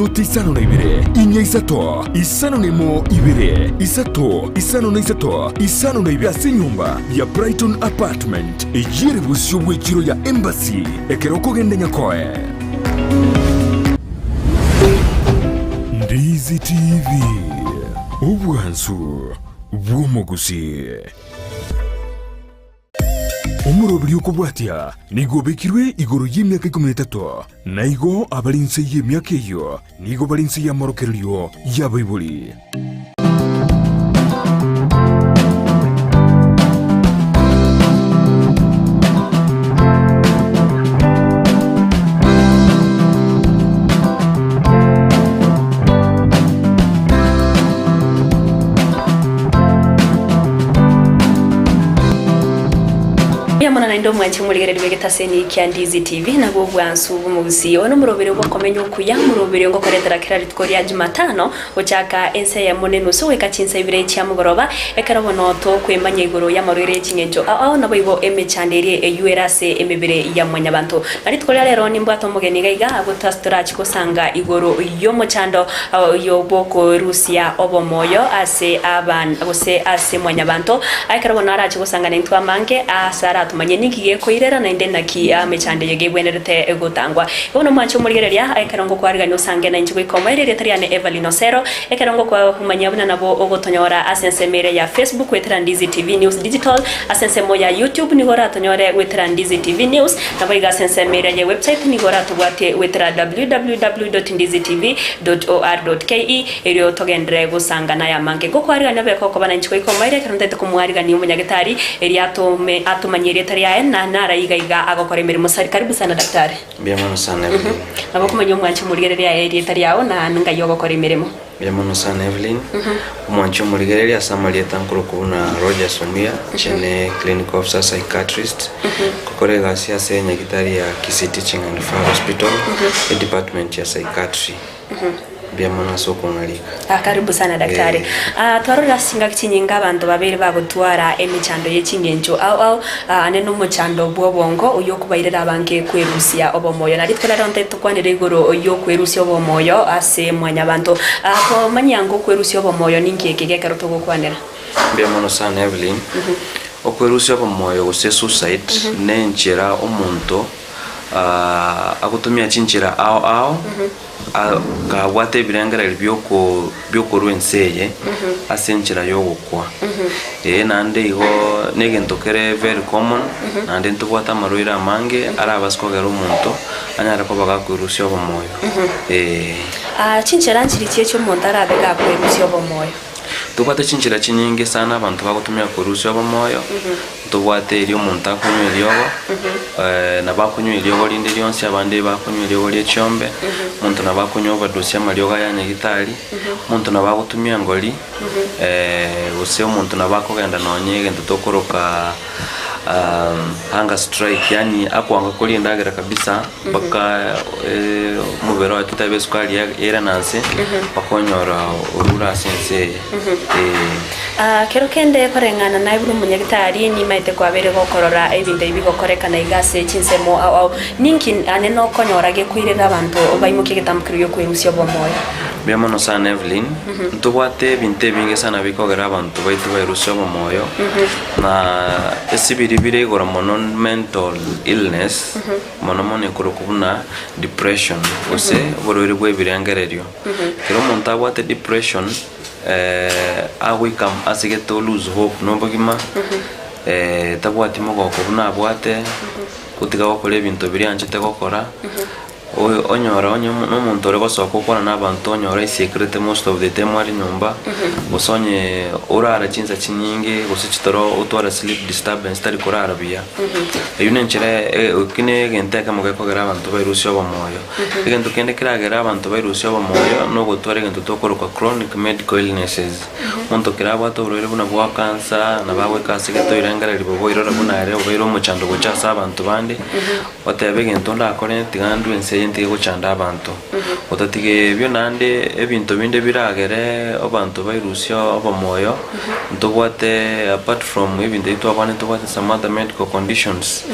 Tuti isano na ibire, inya isato, isano nemo ibire, isato, isano na isato, isano na ibire nyumba ya Brighton Apartment, ejiri busyo bw'ekiro ya Embassy, ekeroko gende nyakoe. Ndizi TV, obwansu bw'omugusi. Omurobiri okubwatya nigobekirwe igoro y'emyaka 13 naigo abalinse y'emyaka eyo nigo balinse y'amorokerero y'abaibuli. Mwana na ndo mwanchi muligere libegetaseni kya Ndizi TV na go bwansu bumuzi ono murobere ngo komenyo kuya murobere ngo koretera kirari tukori ya Jumatano ochaka ense ya moneno so weka chinsa ibire cya mugoroba ekarabono to kwemanya igoro ya marore chingejo aho nabo ibo emechandere URase emebere ya mwanyabantu nari tukolya lero nimbwato mugeni gaiga agotastora chikosanga igoro yo mochando yo boko Rusia obomoyo ase aban agose ase mwanyabantu aikarabono ara chikosanga nintwa mange asara manye nikiye koirera na indena ki amechande yege bwenerete egotangwa bono mwancho muligereria ekarongo kwariga no sange na injiko ikomaire tariane Evelyn Osero ekarongo kwa humanyabuna nabo ogotonyora asense mere ya Facebook wetera Ndizi TV News Digital asense mo ya YouTube ni gora tonyore wetera Ndizi TV News nabo iga asense mere ya website ni gora tubwate wetera www.ndizitv.or.ke ero togendre gusanga na ya mange go kwariga nabe ko bana injiko ikomaire karonte kumwariga ni umunyagitari eriato me atumanyire taria na nara igaiga agokora imirimo sari. Karibu sana daktari. Biamono sana Evelyn. Nabo kumenyo mwanchi muligereria eri taria na nunga yogokora imirimo. Biamono sana Evelyn. Mwanchi muligereria samalia tankuru kuna Roger Somia chene clinical officer psychiatrist. Kokorega siasa nyagitari ya Kisii Teaching and Referral Hospital department ya psychiatry. Biamono soko ngalika. Karibu sana daktari. Twarora singa kinyinga abantu babiri bagutwara emichando y'echingenjo au aneno muchando bwobongo uyo kubairira abange kwerusia obomoyo nari twararonte tukwanire igoro uyo kwerusia obomoyo ase mwanyabantu ko manyango kwerusia obomoyo ningieke gekero tugukwanira. Biamono sana Evelyn. Okwerusia obomoyo gose suicide nenchera omuntu agutumia chinchira ao kawate birangara byoko rwenseye asenchira yogokwa nande igo negentokere very common nande ntubwata maruira mange arabaskogera umuntu anyara ko bagakwirusya obomoyo chinchira nchirikie cyo umuntu arabega kwirusya obomoyo tubate chinchira chinyingi sana abantu bagutumia kurusya obomoyo tubwate iri omuntu akunywa elyogo na bakunywa elyogo lindi lyonse abandi bakunywa elyogo ly'ekyombe omuntu na bakunywa overdose amalyogo ya nyagitari omuntu na bagutumia ngoli ose omuntu na bakogenda nonye gento tokoroka hunger strike yani akwanga kulindagera kabisa baka mubero atutabe sukali era nanse bakonyora urura sense kero kende parengana na iburu munyagitari ni maite kwabere gokorora ebinde ibigokoreka na igase chinsemo au ninki aneno konyorage kwirira abantu bayimuke gitamukiro yo kwirusya bomoyo. Biamono sana Evelyn. Ntubwate binte binge sana bikogera abantu baitu bairusya bomoyo na esibiribire igora mono mental illness mono mone kurukubuna depression ose borori bwebirengererio kero monta bwate depression we come as get to lose hope no bagima tabwati mogoko buna bwate kutiga gukora ibintu biri anchite gukora onyora n'omuntu ore gosoka gukora n'abantu onyora secret most of the time ari nyumba gusonye urara chinza chinyingi gusichitoro utwara sleep disturbance tari kurara biya eyo nenchire ukine gente kamuge kogera abantu bairusya obomoyo egento kende kiragera abantu bairusya obomoyo no gutwara egento tokoroka chronic medical illnesses muntu kirabwa to urere buna bwa cancer na bawe kasigeto irangara ribo irora buna are obairo muchando gochasa abantu bandi otebe egento ndakore tigandu ense yente gochanda abantu otatige byo nande ebintu binde biragere abantu bairusya obomoyo ntobwate apart from ebintu itwabane tobwate some other medical conditions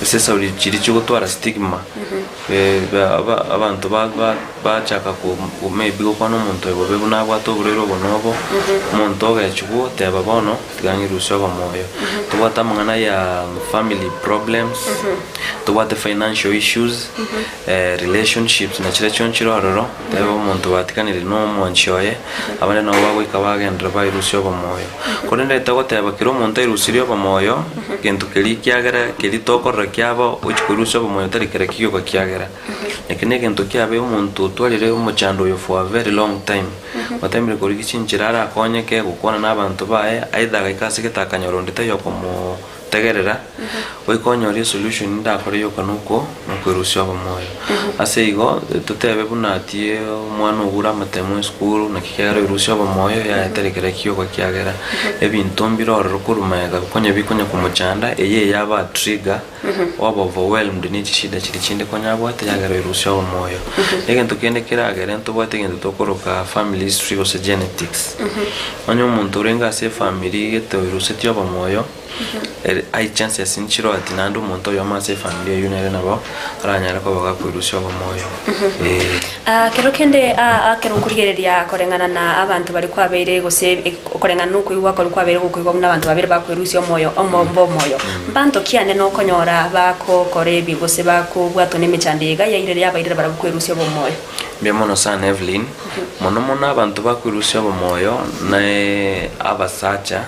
sesa uri chiri chigotwara stigma abantu bachaka maybe gukwana omonto ebo bebu nabwate oborwaire obo nobo omonto ogechigwa oteba bono tigang'irusya obomoyo tobwate amang'ana ya family problems tobwate financial issues relationships nachire chionchire ororo teba omonto batikanire n'omwanchi oye abande nabo bagoika bagendera bairusya obomoyo korende tagoteba kera omonto airusirie obomoyo gento keri kiagera keri tokorora kiabo ochikoirusya obomoyo tari kera kigioka kiagera ekene gento kiabe omonto twarire omochando oyo for a very long time batemire kori chinchira ara akonyeke gukwana n'abantu bae aitha gaikase getakanyorondete yokomo tegerera oikonyori solution ndakore yokanuko nokwirusya obomoyo ase igo tutebe bunatie omwana ogura amatemo school nakikera irusya obomoyo yaterekera kiyoka kiagera ebintu mbirorero kurumega konya bikonya kumuchanda eye yaba trigger waba overwhelmed ni chishida chiri chinde konya bwate yagera irusya obomoyo egento kende kiragera ntobwate egento tokoroka family history ose genetics onyo omuntu orenga ase family gete irusya obomoyo ai chance ya sinchiro ati nando omonto oyo amase family yunere nabo aranyara ko bagakwirusya obomoyo kero kende akero kurigereria korengana na abantu bari kwabeire gose korengana nuko iwa kori kwabeire gukuigwa n'abantu babere bakwirusya omoyo omoyo mbanto kiane no konyora bako korebi gose bako bwato nemechandiga yaire yabaire barakwirusya obomoyo Biamono sana Evelyn mono abantu bakwirusya obomoyo na abasacha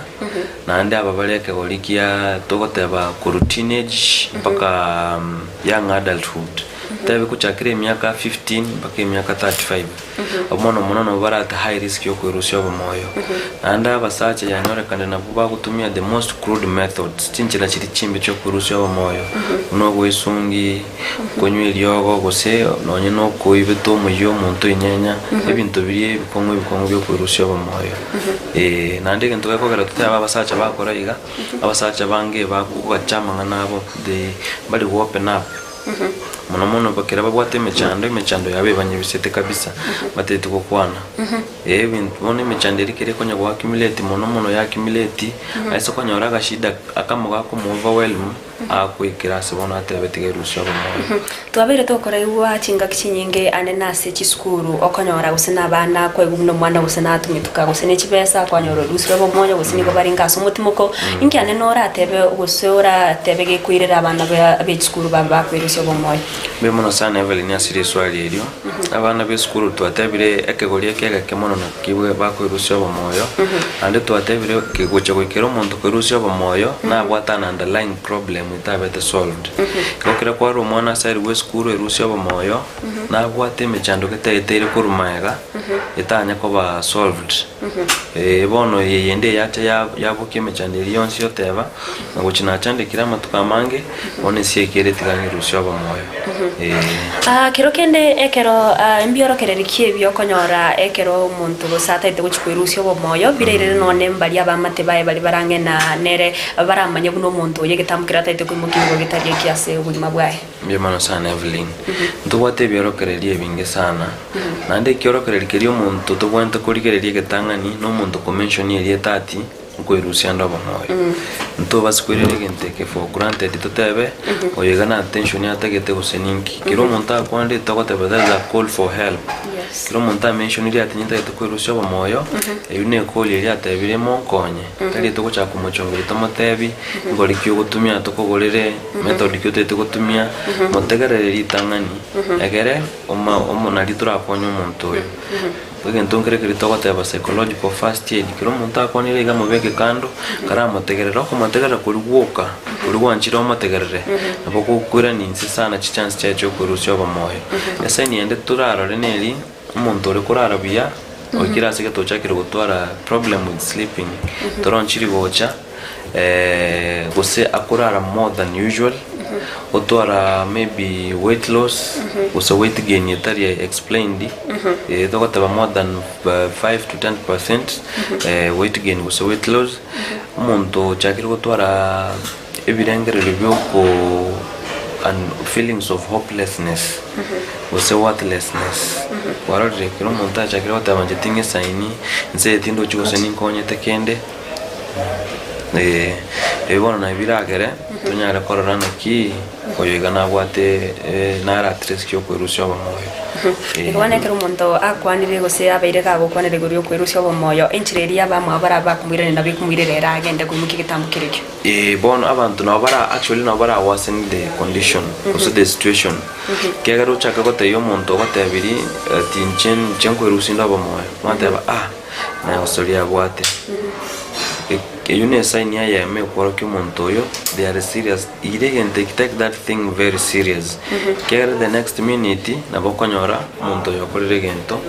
nande ababaleke golikia togoteba ku teenage mpaka young adulthood tebe kuchakire emyaka 15 mpaka emyaka 35 omono no barata high risk yo kwirusya obomoyo nande abasacha yanyorekana nabo bagutumia the most crude methods chinchira chiri chimbe cyo kwirusya obomoyo no gwisungi konywa elyogo gose nonye no kuibeto omoyo omonto inyenya ebintu biri bikongo byo kwirusya obomoyo nande gento gekogera tutaba abasacha bakora iga abasacha bange bakugachama nabo de bali open up mono bakira babwate imechando yabe banyibisete kabisa batete kokwana bintu bone imechando erikere konya gwa accumulate mono ya accumulate aiso konyora gashida akamuga ko overwhelm akwikira sebona atebetiga irusya obomoyo twabere tokora iwa chinga kichinyinge anena se chiskuru okonyora gusena abana kwegumno mwana gusena atumituka gusene chibesa kwanyora irusya obomoyo gusene ko baringa somutimoko inki anenora atebe gusora tebege kwirira abana be chiskuru bamba kwirusya obomoyo bemono sana Evelyn asiri swali elio abana be school twatebire ekegoria kega kemono nakibwe bakwirusya obomoyo ande twatebire kegocha kwikero omonto kwirusya obomoyo na bwatana underlying problem itabete solved kokera kwa romwana side we school irusya obomoyo na bwate emechando keteire kurumaega itanya koba solved bono yende yacha yabuke emechando yonsi yoteba ngochina chandikira amatuka mange one siekere tiganyirusya obomoyo kero kende ekero embiorokererikie byokonyora ekero omonto gosataite gochikwirusya obomoyo bireire none mbali abamate bae bali barangena nere baramanya buno omonto oye getambukira taite kwimukirwa getarie kiase obulima bwae byamano sana Evelyn ntubwate byorokererie binge sana nande kiorokererie omonto tubwante kurigererie getangani no omonto convention eri tati kwirusya obomoyo ntobasikwirire genteke for granted tutebe oyegana attention yategete guseninki kiro omonto akwande togoteba there is a call for help kiro omonto mention iri atinyita kwirusya obomoyo eyune call iri atebire monkonye tari togocha kumuchongera tomotebi ngori kyo gutumia tokogorere method kyo tete gutumia motegerere ritangani egere omonari turakonya omonto oyo egento nkere togoteba psychological first aid kiro omonto akonire iga mubeke kando karamotegerera okumotegerera kuri gwoka kuri gwanchira omotegerere nabo kukwira ninsi sana chance cyacho kwirusya obomoyo ese niende turarore neri omonto ore kurara buya okira asige tochakira gutwara problem with sleeping toronchiri gocha gose akurara more than usual otwara maybe weight loss gose weight gain yetari explained togotaba more than 5 to 10% weight gain gose weight loss omonto chakira gutwara ebirengerero byoko and feelings of hopelessness gose worthlessness warore kiro omonto achakira gutaba njetinge saini nse tindo chigose ninkonyete kende bona na biragere tunyara kororana ki oyoiga nabwate naratres kyo kwerusya obomoyo ikabonekera omonto akwanire gose abaire gagokwanire gori okwerusya obomoyo enchireria bamwe bara bakumwirane nabikumwirerera agende kwimuka egetambo kirikyo bono abantu nabo bara worsen the condition also the situation kegera ochaka goteiya omonto ogotebiri ati nchen kwerusinda obomoyo mwateba naye osoria abwate you need sign ya me kwaro kyomonto oyo they are serious ire can take that thing very serious kera the next minute nabokonyora omonto oyo akorire gento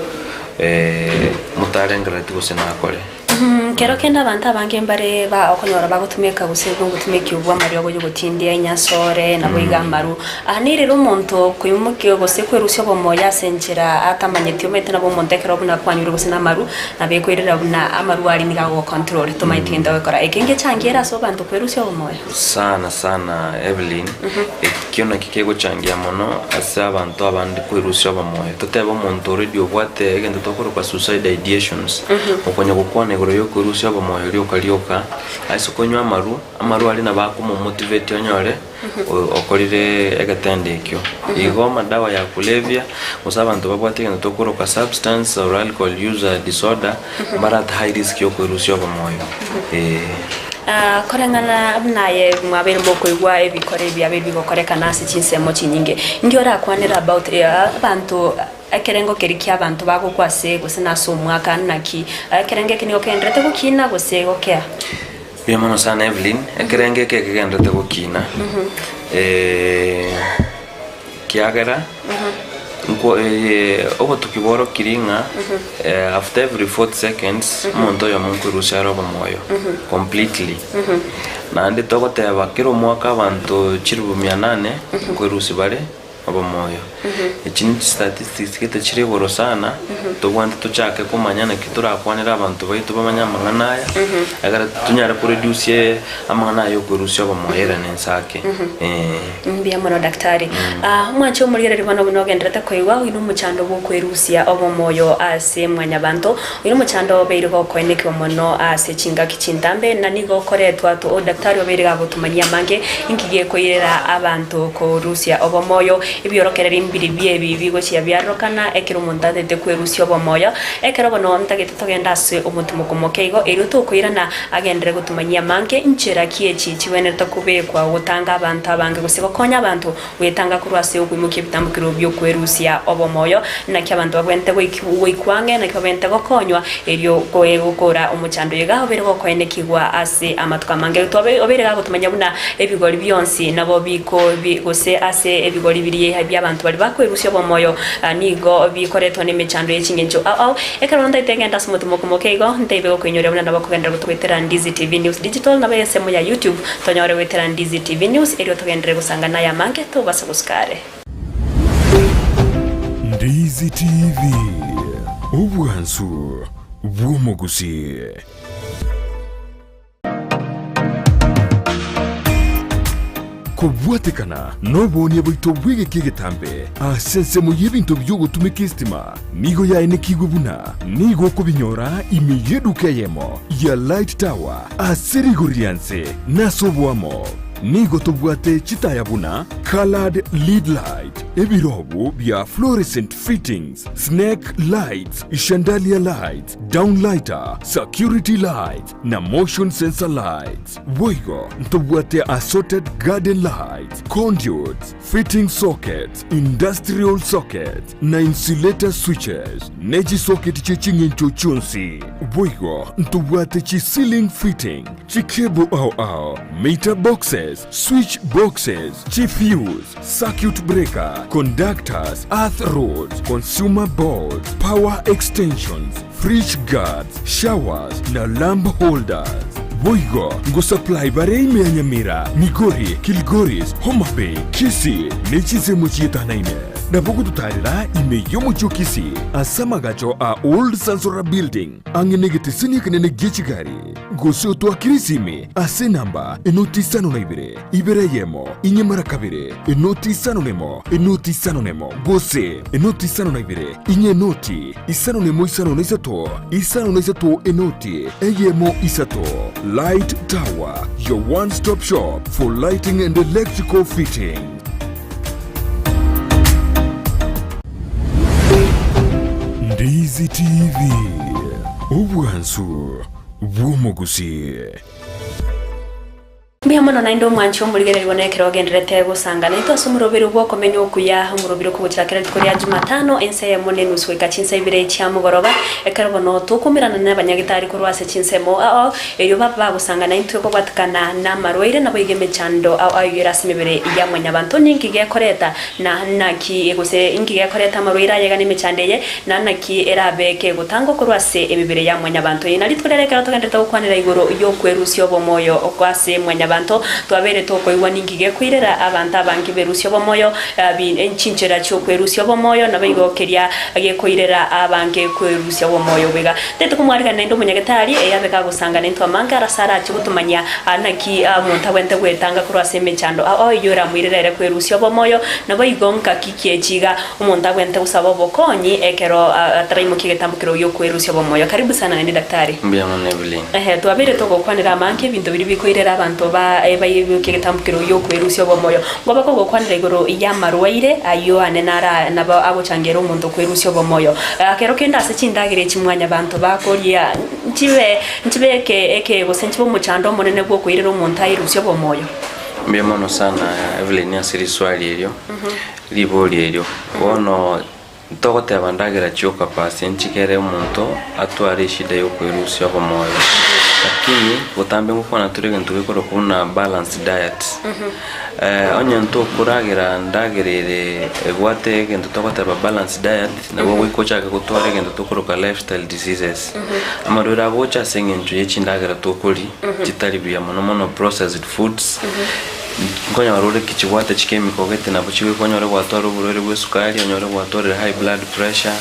mutarengera tibose nakore kero kenda abantu abange mbare ba okonyora bagutumika guse gutumika ubwa mario go gutindia inyasore nabo igamaru ani rero omonto kuyumuke gose kwerusya obomoyo asenjera atamanyetio mete nabo montekera obuna kwanyura gose namaru nabekwirira buna amaru ali nigago control tomaitinda wekora ekenge changira so bantu kwerusya obomoyo sana Evelyn kiona kikego changia mono asa abantu abandi kwerusya obomoyo toteba omonto already obwate egende tokoro kwa suicide ideations okonya gukwane goro yo rusya obomoyo lyoka aisokonywa amaru ali nabakumo motivate onyore okorire egatende ekyo igo madawa ya kulevya musabantu babwatega ntokoroka substance or alcohol user disorder barat high risk yo kwerusya obomoyo korengana naye mwabere mboko igwa ebikore byabere bigokoreka nasi chinsemo chinyinge ngiora kwanira about abantu akerengo keriki abantu bagokwase gose naso mwaka naki akerenge kinyo kendrete gukina gose gokea bimono sana Evelyn akerenge kendrete gukina kiagera nko obo tukiboro kiringa after every 4 seconds monto ya mungu rusara obomoyo completely na ndi togoteba kiro mwaka abantu chirubu 800 kwerusi bare obomoyo ekini statistics kete chiri goro sana tobwante tuchake kumanyana kiturakwanira abantu baitu bamanya manganaya agara tunyara produce amangana yo kwerusya obomoyo nensake mbia mono daktari mwanche omulirere bano bunogenderete koiwa ino muchando bokwerusya obomoyo ase mwanya bantu ino muchando beire gokoeneke omono ase chinga kichindambe nanigo koretwa to daktari obeire gagotumanya mange ingige koirera abantu korusya obomoyo ibiorokerera imbiri biebi bigochia byarokana ekero montate de kwerusya obomoyo ekero bono ntagete togenda ase omutumo komokeigo eruto koirana agendere gutumanya mange inchera kiechi chiwenerta kubekwa gutanga abantu abange gusiko konya abantu wetanga kurwase okwimuka ebitambukiro byo kwerusya obomoyo naki abantu bagwente wikwange naki bagwente gokonywa eryo gukora omuchando yega obere gokoenekigwa ase amatuka mange tobe obere gagutumanya buna ebigori byonsi nabo biko gose ase ebigori biri by'abantu bali bakwerusya obomoyo nigo bikoretwa n'emechando y'ekingencho ekaronda itegenda sumutumo kumokeigo ntebe okwinyora buna nabo kugenda gutwetera Ndizi TV News Digital nabo yesemo ya YouTube tonyore wetera Ndizi TV News eryo tugendere gusanga naye amange tubasa guskare Ndizi TV ubwansu bw'omugusi kubwatekana nobonie boito bwegeke getambe asensemo y'ebintu byogutumika estima nigo yaenekigwe buna nigo kubinyora imiyeduka yemo ya Light Tower aserigorianse nasobwamo nigo tobwate chitaya buna colored lead light ebirobu bya fluorescent fittings snake lights chandelier lights downlighter security lights na motion sensor lights boigo tobwate assorted garden lights conduits fitting sockets industrial sockets na insulator switches neji socket chechingencho chonsi boigo tobwate chi ceiling fitting chi cable au meter boxes switch boxes chi fuse circuit breaker conductors earth rods consumer boards power extensions fridge guards showers na lamp holders boigo ngo supply bare imenya mira Migori Kilgoris Homa Bay Kisii nechize muchitanaine nabugu tutarira ime yomuchukisi asamagacho a Old Sansora Building angenegete sini kanene gichigari gosio twakirisime ase namba enoti sano na ibere yemo inyemara kabire enoti sano nemo gose enoti sano na inye noti isano nemo isato enoti eyemo isato. Light Tower, your one-stop shop for lighting and electrical fitting. Ndizi TV, ubwansu bw'omugusi. Bihamono na indo mwanchi omurigere libonekero genderete gusangana itoso murobero bwo komenya okuya murobero kubukirakira tukori ya Jumatano ense ya mone nuswe kachinsa ibire cya mugoroba ekarbono tukumirana n'abanyagitari kurwase chinsemo eyo baba gusangana intwe ko batakana na marwaire nabo igeme chando ayira simibere ya mwanya bantu ninki gekoreta na naki egose inki gekoreta marwaire yega nimechandeye na naki erabeke gutango kurwase emibere ya mwanya bantu ina litwereka tugendeta gukwanira igoro yo kwerusyo bomoyo okwase mwanya bantu twabere toko iwa ningige kwirera abantu abangi berusyo bomoyo enchinchera cyo kwerusyo bomoyo nabigokeria agekoirera abange kwerusyo bomoyo bega teto kumwarika nendo munyagatari eyabeka gusangana into amangara sara cyugutumanya anaki umuntu awente gwetanga kurwase mechando yora mwirera kwerusyo bomoyo nabigonka kikiechiga umuntu awente usaba bokonyi ekero ataraimukiye tambukiro yo kwerusyo bomoyo. Karibu sana ni daktari. Mbiamone Evelyn. Twabere toko kwanira amanke bintu biri bikoirera abantu bayibuke gitambukiro yo kwerusyo bomoyo ngoba ko gukwanira igoro ya marwaire ayo anenara nabo abo changero umuntu kwerusyo bomoyo akero kenda se chindagire chimwanya abantu bakoria ntibe eke bosenchi bomuchando monene bwo kwirira umuntu ayirusyo bomoyo. Mbiamono sana Evelyn asiri swali elyo liboli elyo wono togoteba ndagira chyoka pasi nchikere umuntu atware shida yo kwerusyo bomoyo lakini utambe ngukona turege ntubikoro kuna balanced diet onye nto kuragira ndagerere bwate gento tokoteba balanced diet nabo wikocha gutware gento tokoroka lifestyle diseases amarura bocha sengenju yechindagira tokori kitari bya mono processed foods ngonya warore kichwate chikemiko gete nabo chiwe konyore gwatwara uburore bw'esukari onyore gwatwara high blood pressure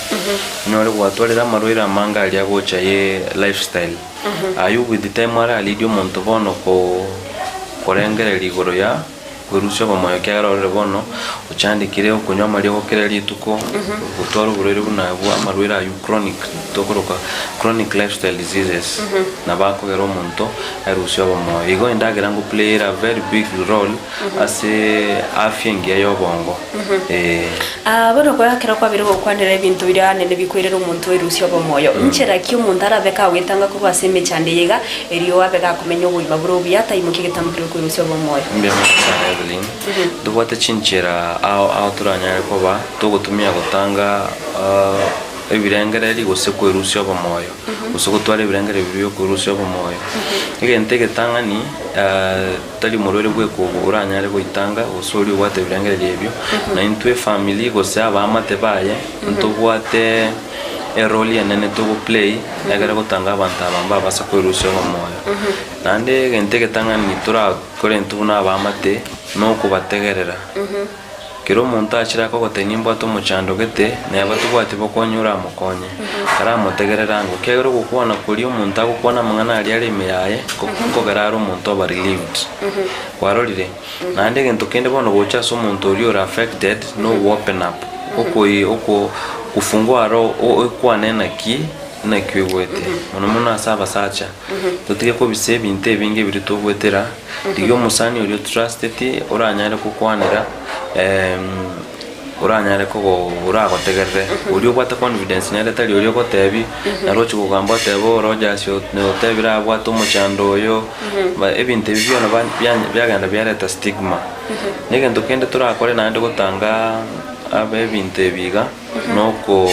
onyore gwatwara amarwira amanga ali agocha ye lifestyle ayu with the time ara alidio monto bono ko korengere ligoro ya kwerusyo bomoyo kyarore bono uchandikire okunywa mali okere lituko gutwara uburore bunabwo amarwira ayu chronic lifestyle diseases nabako gero monto erusyo bomoyo igo ndagira ngo play a very big role as afya ngiye yobongo bono ko yakira kwa biro kwandira ibintu birane nebikwirira umuntu erusyo bomoyo nchera ki umuntu arabeka witanga ko baseme cyande yega eriyo abeka kumenya ubuyima buro biyata imukige tambukiro kwerusyo bomoyo. Evelyn duwate chinchera au turanya koba tugutumia gutanga ebirengere eri gose kwerusyo bomoyo usoko tware ebirengere bibyo kwerusyo bomoyo igentege tangani tali morore bwe ko uranya ari goitanga usori wate ebirengere ebyo na intwe family gose abamate baye ntubwate eroli enene to play agara gutanga abantu abamba basa kwerusyo bomoyo nande gentege tangani tura korentu na abamate no kubategerera kiro umuntu akira ko gotenimba to muchando gete ne abatubwate bokonyura mukonye ara mutegerera ngo kero gukubona kuri umuntu agukubona mwana ali ari meyaye ko gararo umuntu aba relieved warorire nande gento kende bono gocha so umuntu uri affected no open up oko kufungua ro okwanena ki na kwewete mono asaba sacha tutige ko bise binte binge biri tubwetera diyo musani uri trusted uranyare kukwanira uranyare ko uragotegerere uri ubata confidence nere tali uri ko tebi narochi kugamba tebo rojasyo no tebira bwato muchando yo ba ebinte bibyo na byaganda byareta stigma nige ndokende turakore nande gutanga abe binte biga noko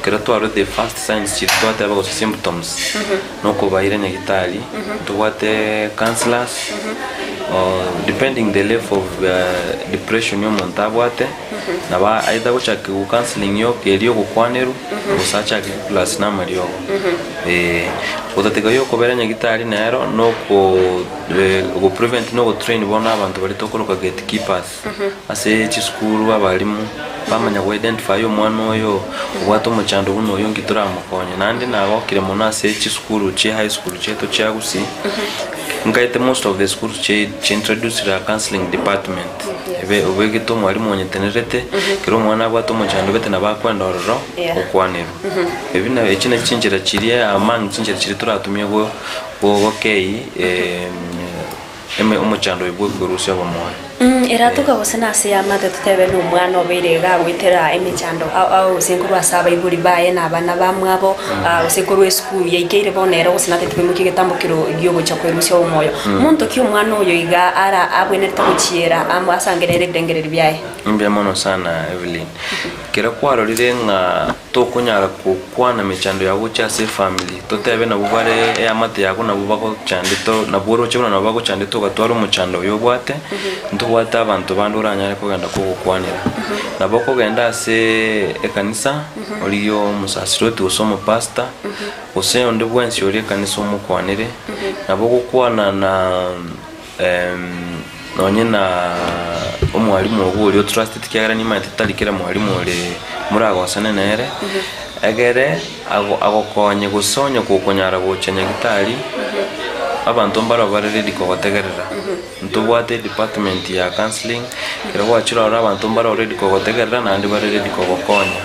kerato the first signs chitwate aba symptoms noko baire nyagitali tuwate counselors depending the level of depression y'omuntu abwate naba either gochaka ku counseling yo kelio gukwaneru gusacha class na mariogo utateka yo kobera nyagitari nero no go prevent no go train bona abantu bali tokoroka gatekeepers ase chiskuru abalimu bamanya ku identify yo mwana oyo ubwato muchando buno yo ngitura mukonye nandi nago kire mona ase chiskuru che high school cheto chagusi ngaite most of the schools che introduce the counseling department ubegito mwalimu onyetenerete kiro mwana bwato muchando bete nabakwenda ororo okwanero ebina ekina chinjira chiriye among chinjira chiri turatumye go okay umuchando ibwo kurusha bamoya eratuka gusena se amade tutebe no mwana obirega gwitera emichando au senkuru asaba iburi baye nabana bamwabo senkuru school yeikeire bonero gusena tetwimuki getambukiro igyogo cha kwerusha umoyo muntu ki umwana oyo iga ara abwene takuchiera amo asangerere dengerere byaye mbya mono sana Evelyn kira kwaro lirenga tokunyara kukwana michando ya bucha se family totebe na bubare amate yako na bubako chandito na buro chona na bubako chandito gatwaro muchando yo bwate ntubwate abantu banduranya ko genda kugukwanira naboko genda se ekanisa oliyo musasiroti usomo pastor ose onde bwensi oli ekanisa omukwanire naboko kwana na nonyena omwalimu obulyo trusted kyagara ni mate talikira mwalimu ole murago sanenere egere agokonye gusonya kukonyara bucenya gitari abantu mbara barere kogotegerera ntubwate department ya counseling kira wachira abantu mbara already kogotegerera nandi barere kogokonya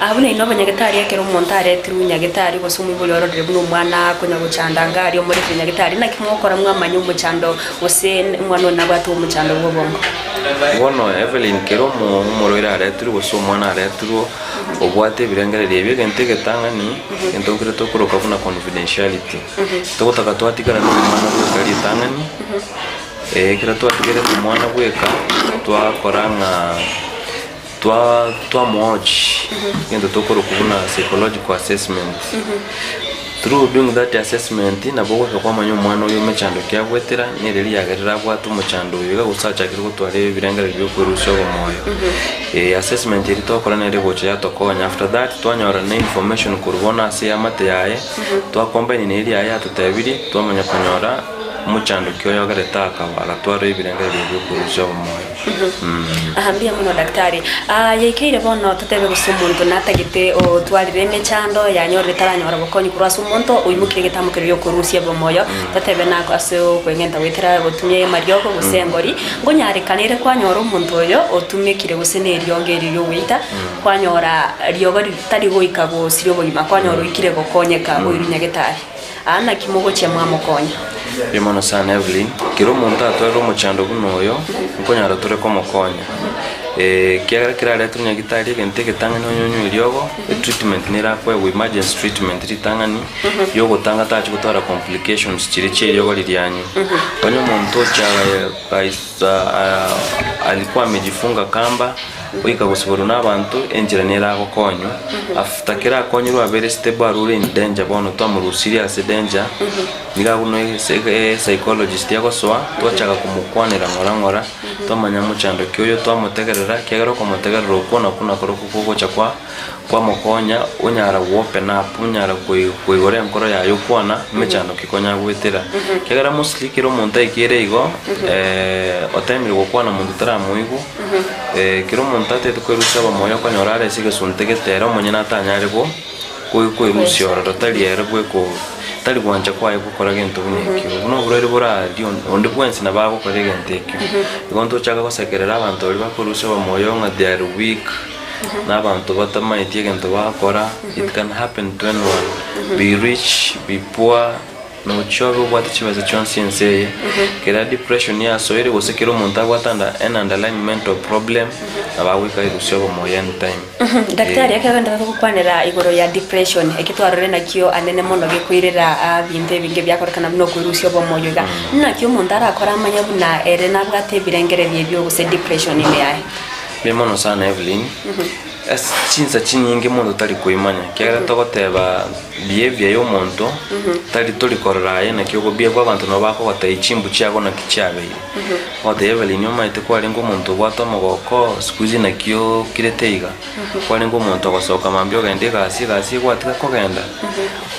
abune ino banyagetari yakero montare tirunya getari gosumu ibuloro rebuno mwana kunya gucanda ngari omuri banyagetari nakimokora mwamanyu muchando ose mwana nabatu muchando bobongo bono Evelyn kero moroira areturu gosumwana areturu obwate birengere byegente getangani entokire tokuroka kuna confidentiality tokotaka twatikana n'umwana bwekari tangani kira twatigere umwana bweka twakoranga twamoji ngendo tokoro kubuna psychological assessment through doing that assessment nabo kwa manyo mwana uyo mechando kyabwetera nereri yagarira bwatu muchando uyo gusacha kiriko tware birengere byo kurusha moyo assessment iri tokora nere gocha yatokonya after that twanyora na information kurubona se amate yaye twakombine neri yaye atutabiri twamanya kunyora muchando kyo yagareta akabara tware birengere byo kurusha moyo ahambia muno daktari yekeire bono tutebe gusumuntu natagite o twarire mechando yanyore taranyora bokonyi kurasa umuntu uyimukire gitamukire yo kurusia bomoyo tutebe nako aso kwengenda witera gotumye marioko gusengori ngo nyarekanire kwanyora umuntu oyo otumikire guseneri yongeri yo wita kwanyora ryogori tari goika go sirio boyima kwanyora ikire gokonyeka uyirunya gitari ana kimogo cya mwamukonya Bimono sana Evelyn kiro muntu atwero muchando bunoyo nkonyara tore ko mukonya kiagara kirare tunya gitari gente getanga nyonyo iryogo treatment nira kwa emergency treatment ritangani yogo tanga tachi gutwara complications chiri iryogo liryanyu konyo muntu alikuwa amejifunga kamba wika gusubura n'abantu enjira nera agokonyo after kira konyo abere stable rule in danger bono twamuru serious danger niga buno psychologist yagoswa twachaka kumukwanira ngora twamanya muchando kyoyo twamutegerera kyagero kumutegerera ukona kuna kuko chakwa kwa mukonya unyara open up unyara kuigore nkoro yayo kwana mechando kikonya gwetera kyagara mostly kiro muntu ikire igo otemire gukwana muntu taramuigu kiro muntu atetukwerusa bamoyo konyorare sige suntegetera omunyana atanyare go kwirusia rotali yare bweko tali gwanja kwaye gukora gento bunyekiro buno burere buradio onde bwensi nabako kore gentekyo igonto chaka kosekerera abantu bali bakurusa bamoyo nga they are weak n'abantu batamayitie gento bakora it can happen to anyone be rich be poor no chobe bwate chibaza chonsiense kera depression ya so ere gosekero umuntu agwatanda an underlying mental problem abawika irusyo mu yen time daktari akaganda kukwanira igoro ya depression ekitwarore nakyo anene mono gekwirira abinde binge byakorekana no kwirusyo bomoyo ga nakyo umuntu arakora amanya buna ere nabwate birengere byebyo guse depression ime yae bimono sana Evelyn chinsa chinyingi mundu tari kuimanya kiagera togoteba behavior yo muntu tari turi korraye na kyo gobia kwa bantu no bako gota ichimbu chiago na kichabeire ote Evelyn yomaite kwari ngo muntu bwato mogoko squeeze na kyo kireteiga kwari ngo muntu gosoka mambyo gende gasi gwatika kogenda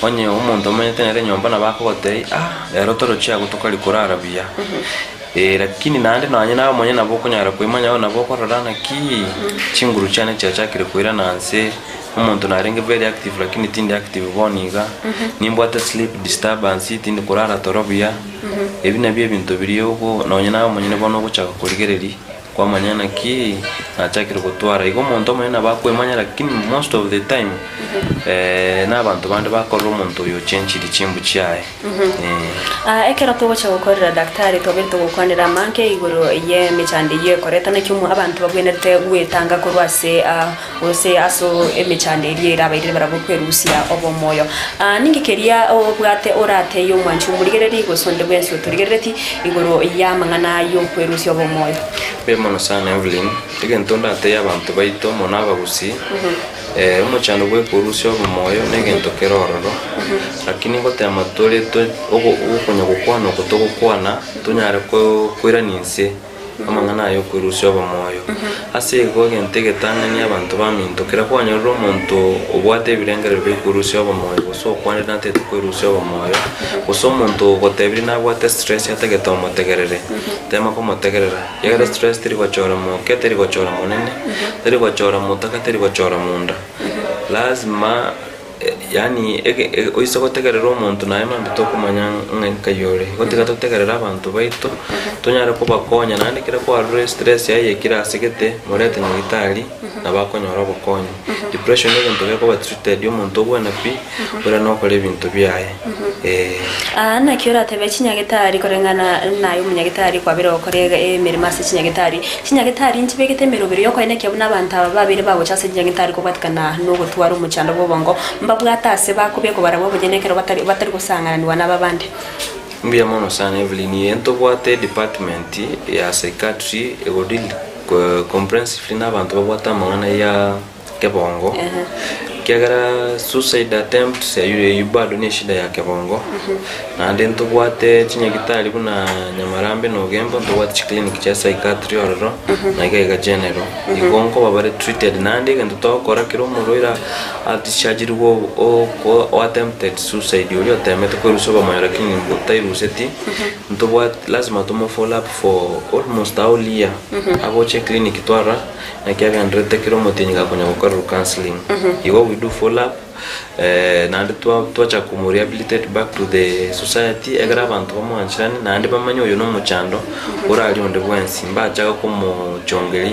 onye umuntu amenyete nere nyomba na bako gotei ero toro chiago tokari kurara bia lakini nande nanye nawe mwenye naboko nyara kuimanya au naboko rarana ki chinguru chane chakire kuira nanse umuntu narenge very active lakini tindi active boniga nimbo ata sleep disturbance tindi kurara torobia ebi nabye bintu biriyo ko nanye nawe mwenye bono guchaka kurigereri kwa manyana ki nachakire gutwara igo muntu mwenye nabakwimanya lakini most of the time n'abantu bandi bakora umuntu yo chenchiri chimbu cyaye ekera to wacha gukorera daktari to bito gukwanira manke igoro ye michandi ye koreta na cyumu abantu babwenerete gwetanga korwase ose aso emichandi ye rabaire barabukwerusia obomoyo ningikeria obwate orate yo mwanchu murigereri gusonde bwensi uturigereti igoro ya mangana yo kwerusia obomoyo bemono sana Evelyn igentonda ate abantu baito mona bagusi umuchando gwe kurusyo obomoyo negento kerororo lakini gote amatore to okunya gukwana okutogukwana tunyare ko kwiraninse amangana yo kurusyo obomoyo ase go gentege tangania abantu bamintokera kwanyororo omuntu obwate ebirengere byo kurusyo obomoyo so kwane nate kurusyo obomoyo so omuntu gotebiri nabwate stress yategeta omotegerere tema ko motegerera yagera stress tiri gochora mo keteri gochora monene tiri gochora mutaka tiri gochora munda lazima yani oiso gotegerera omuntu naye mambito kumanya nkayore gotega totegerera abantu baito tonyara ko bakonya nandi kira ko stress yaye kira segete morete nyitali na bakonyora bokonya depression ni bintu ko treated omuntu bwana pi ora no kole bintu byaye na kiora tebe chinyagitari korengana nayo munyagitari kwa biro korega emirima se chinyagitari ntibegete merobero yo kwene kyabuna abantu babire babo cyase chinyagitari ko batikana no gutwara umucando bobongo mbabwatase bakubeko barabo bugenekero batari gusanganirwa n'ababandi mbia mono sana Evelyn ento bwate department ya psychiatry egodil comprehensive n'abantu babwata mangana ya kebongo kiagara suicide attempts ya bado ni shida ya kebongo na ndento bwate chinyagitari kuna Nyamarambe no gembo to bwate clinic cha psychiatry ororo na igaiga general igonko babare treated nandi gento to kora kiro muroira atishajirwo o attempted suicide yo temete ko rusoba mayara lakini mutairu seti nto bwate lazima to follow up for almost all year abo che clinic twara na kiaga ndrete kiro motinga kunya gukora counseling igo we do follow up nandi twacha kumurehabilitate back to the society egra abantu bamwanchirani nandi bamanyo yo no muchando orali onde bwensi mbacha ko mu chongeri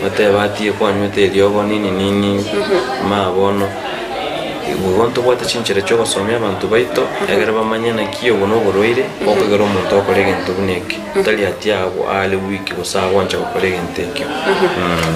bate bati ko anywete ryogo nini mabono ugonto bwata chinchire cyo gusomya abantu baito egra bamanyana kiyo bono boroire okagero umuntu akorege ntubuneke tali ati abo ale wiki gusaba nje akorege ntekyo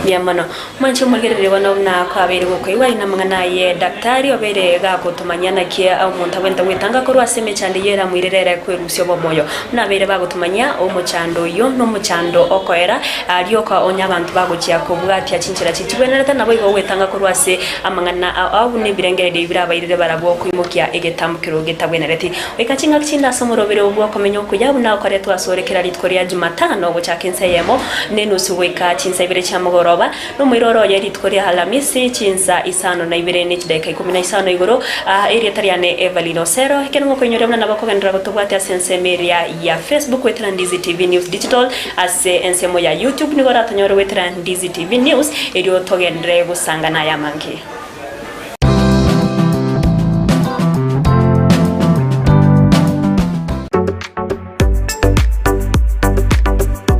yamano manche mugerere wana na kwabere ko iwari namangana ye daktari obere ga kutumanyana kia au umuntu abenda wetanga ko rwaseme cyane yera mwirerera kwerusyo bomoyo nabere bagutumanya omuchando yo no muchando okoera ariyo ka onya abantu bagukiya ko bwati ya chinchira chitibwenera nabo igo wetanga ko rwase amangana au ne birengere birabayire barabo kwimukia egetambukiro getabwenereti wekachinga kichinda somorobere ubwo komenyo kujabuna ukare twasorekera litkoria Jumatano go chakenseyemo nenusu weka chinsa ibere chamugoroba no mwiroro ya litkoria Halamisi chinsa isano na ibere ni chideka 15 igoro area tariane Evelyn Osero kengo konyoremna nabakogendra gotobwate asense media ya Facebook wetra Ndizi TV News Digital ase ensemo ya YouTube nigora tanyoro wetra Ndizi TV News erio togendre gusangana ya manki